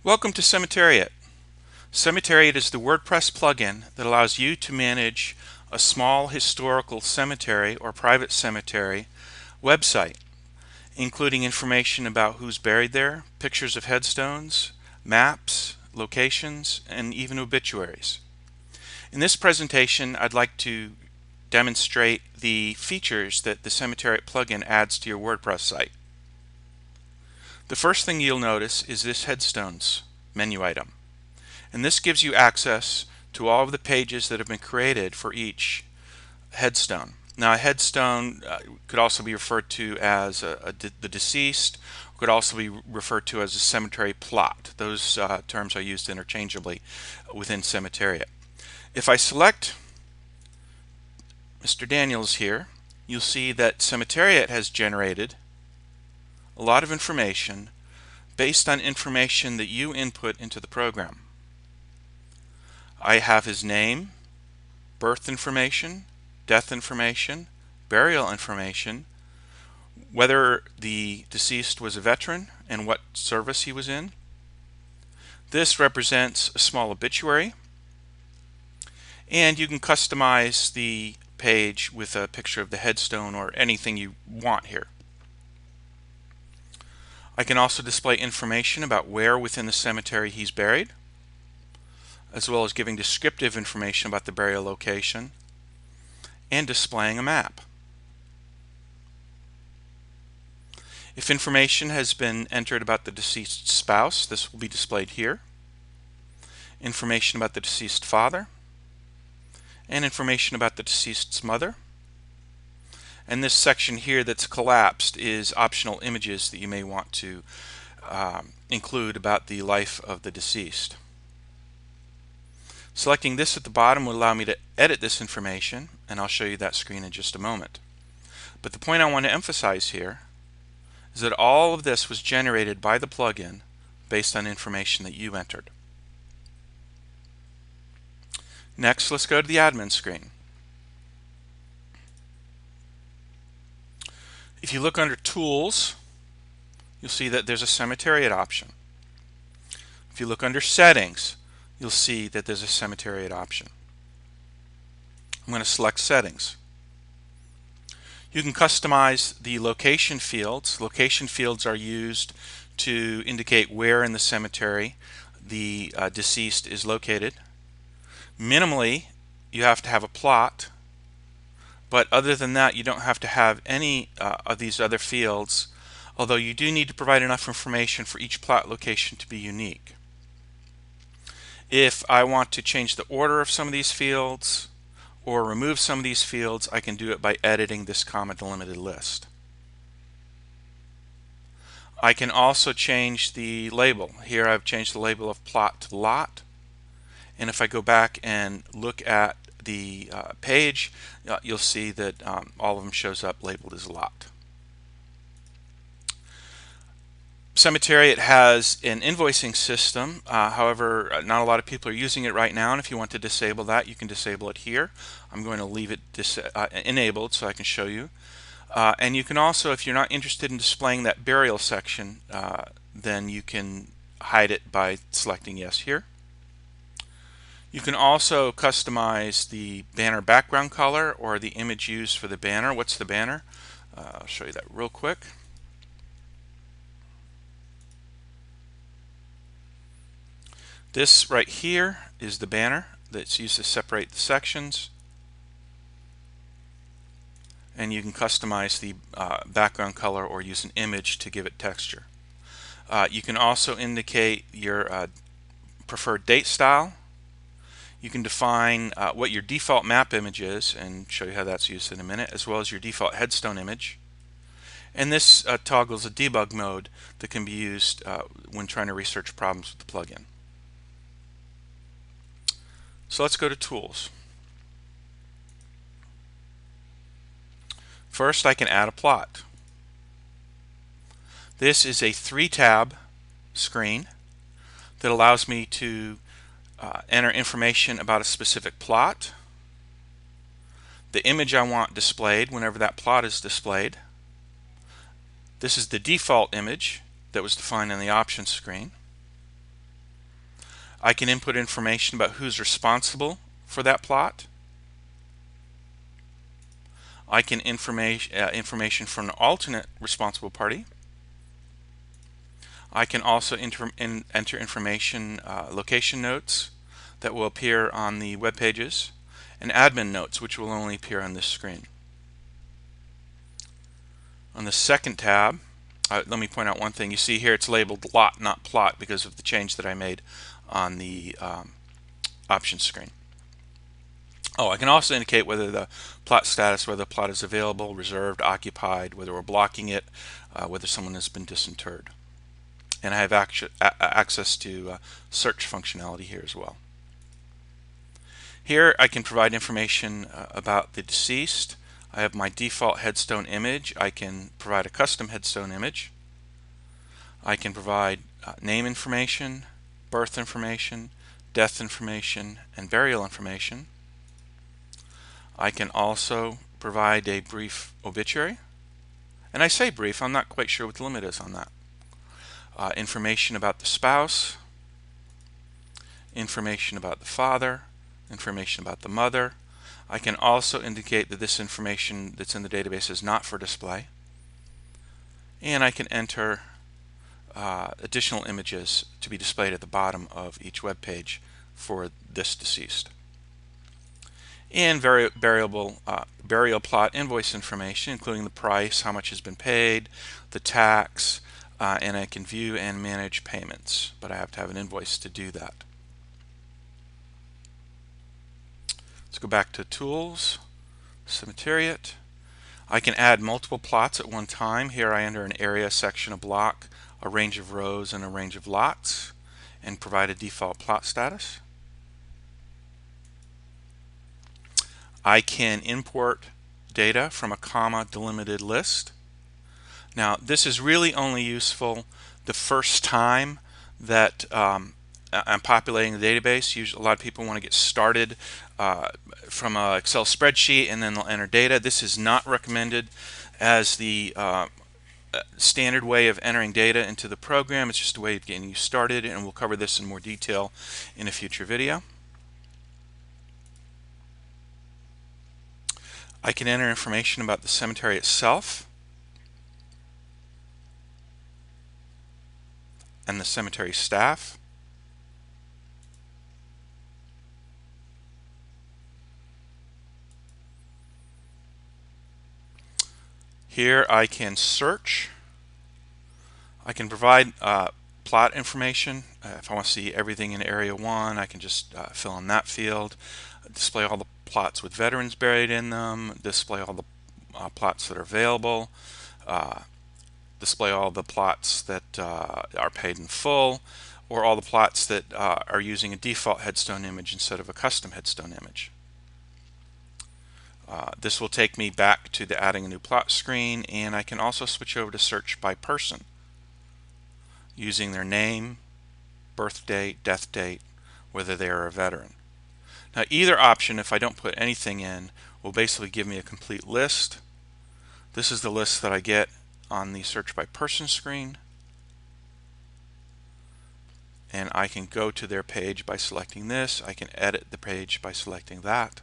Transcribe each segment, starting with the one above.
Welcome to Cemeteriat. Cemeteriat is the WordPress plugin that allows you to manage a small historical cemetery or private cemetery website, including information about who's buried there, pictures of headstones, maps, locations, and even obituaries. In this presentation, I'd like to demonstrate the features that the Cemeteriat plugin adds to your WordPress site. The first thing you'll notice is this Headstones menu item, and this gives you access to all of the pages that have been created for each headstone. Now, a headstone could also be referred to as the deceased, could also be referred to as a cemetery plot. Those terms are used interchangeably within Cemeteriat. If I select Mr. Daniels here, you'll see that Cemeteriat has generated a lot of information based on information that you input into the program. I have his name, birth information, death information, burial information, whether the deceased was a veteran and what service he was in. This represents a small obituary, and you can customize the page with a picture of the headstone or anything you want here. I can also display information about where within the cemetery he's buried, as well as giving descriptive information about the burial location and displaying a map. If information has been entered about the deceased spouse, this will be displayed here. Information about the deceased father, and information about the deceased's mother. And this section here that's collapsed is optional images that you may want to include about the life of the deceased. Selecting this at the bottom will allow me to edit this information, and I'll show you that screen in just a moment. But the point I want to emphasize here is that all of this was generated by the plugin based on information that you entered. Next, let's go to the admin screen. If you look under Tools, you'll see that there's a Cemeteriat option. If you look under Settings, you'll see that there's a Cemeteriat option. I'm going to select Settings. You can customize the location fields. Location fields are used to indicate where in the cemetery the deceased is located. Minimally, you have to have a plot, but other than that, you don't have to have any of these other fields, although you do need to provide enough information for each plot location to be unique. If I want to change the order of some of these fields or remove some of these fields, I can do it by editing this comma delimited list. I can also change the label. Here I've changed the label of plot to lot, and if I go back and look at the page, you'll see that all of them shows up labeled as lot. Cemeteriat has an invoicing system, however not a lot of people are using it right now, and if you want to disable that, you can disable it here. I'm going to leave it enabled so I can show you. And you can also, if you're not interested in displaying that burial section, then you can hide it by selecting yes here. You can also customize the banner background color or the image used for the banner. What's the banner? I'll show you that real quick. This right here is the banner that's used to separate the sections, and you can customize the background color or use an image to give it texture. You can also indicate your preferred date style. You can define what your default map image is and show you how that's used in a minute, as well as your default headstone image. And this toggles a debug mode that can be used when trying to research problems with the plugin. So let's go to Tools. First, I can add a plot. This is a 3-tab screen that allows me to enter information about a specific plot, the image I want displayed whenever that plot is displayed. This is the default image that was defined on the options screen. I can input information about who's responsible for that plot. I can information from an alternate responsible party. I can also enter information, location notes that will appear on the web pages, and admin notes, which will only appear on this screen. On the second tab, let me point out one thing. You see here it's labeled lot, not plot, because of the change that I made on the options screen. Oh, I can also indicate whether the plot status, whether the plot is available, reserved, occupied, whether we're blocking it, whether someone has been disinterred. And I have access to search functionality here as well. Here I can provide information about the deceased. I have my default headstone image. I can provide a custom headstone image. I can provide name information, birth information, death information, and burial information. I can also provide a brief obituary. And I say brief, I'm not quite sure what the limit is on that. Information about the spouse, information about the father, information about the mother. I can also indicate that this information that's in the database is not for display. And I can enter additional images to be displayed at the bottom of each web page for this deceased. And burial plot invoice information, including the price, how much has been paid, the tax, and I can view and manage payments, but I have to have an invoice to do that. Let's go back to Tools, Cemeteriat. I can add multiple plots at one time. Here I enter an area, section, a block, a range of rows, and a range of lots, and provide a default plot status. I can import data from a comma delimited list. Now this is really only useful the first time that I'm populating the database. Usually a lot of people want to get started from an Excel spreadsheet and then they'll enter data. This is not recommended as the standard way of entering data into the program. It's just a way of getting you started, and we'll cover this in more detail in a future video. I can enter information about the cemetery itself and the cemetery staff. Here I can search. I can provide plot information. If I want to see everything in Area 1, I can just fill in that field. Display all the plots with veterans buried in them. Display all the plots that are available. Display all the plots that are paid in full, or all the plots that are using a default headstone image instead of a custom headstone image. This will take me back to the adding a new plot screen, and I can also switch over to search by person using their name, birth date, death date, whether they are a veteran. Now either option, if I don't put anything in, will basically give me a complete list. This is the list that I get on the search by person screen, and I can go to their page by selecting this. I can edit the page by selecting that.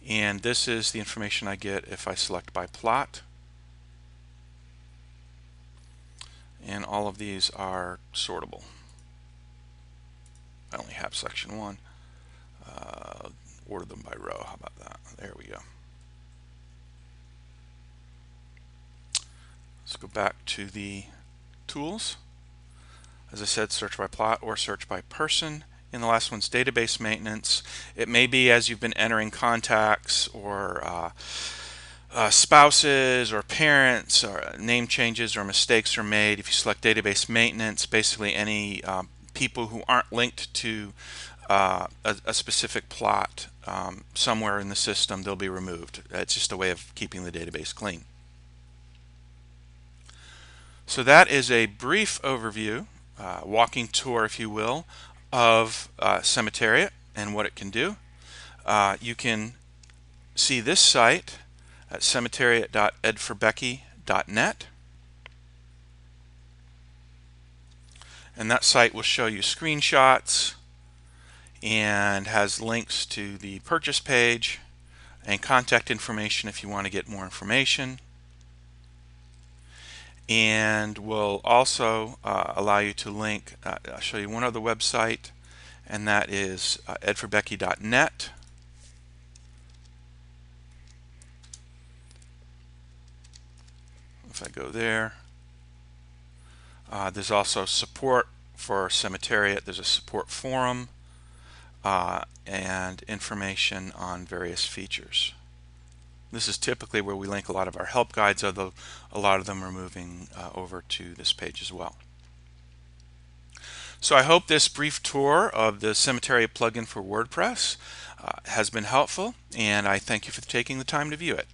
And this is the information I get if I select by plot. And all of these are sortable. I only have section 1. Order them by row. How about that? There we go. Let's go back to the tools. As I said, search by plot or search by person. In the last one's database maintenance. It may be as you've been entering contacts or spouses or parents, or name changes or mistakes are made. If you select database maintenance, basically any people who aren't linked to a specific plot somewhere in the system, they'll be removed. It's just a way of keeping the database clean. So that is a brief overview, walking tour, if you will, of Cemeteriat and what it can do. You can see this site at cemeteriat.edforbecky.net. And that site will show you screenshots and has links to the purchase page and contact information if you want to get more information. And will also allow you to link, I'll show you one other website, and that is edforbecky.net. If I go there, there's also support for Cemeteriat. There's a support forum and information on various features. This is typically where we link a lot of our help guides, although a lot of them are moving over to this page as well. So I hope this brief tour of the Cemeteriat plugin for WordPress has been helpful, and I thank you for taking the time to view it.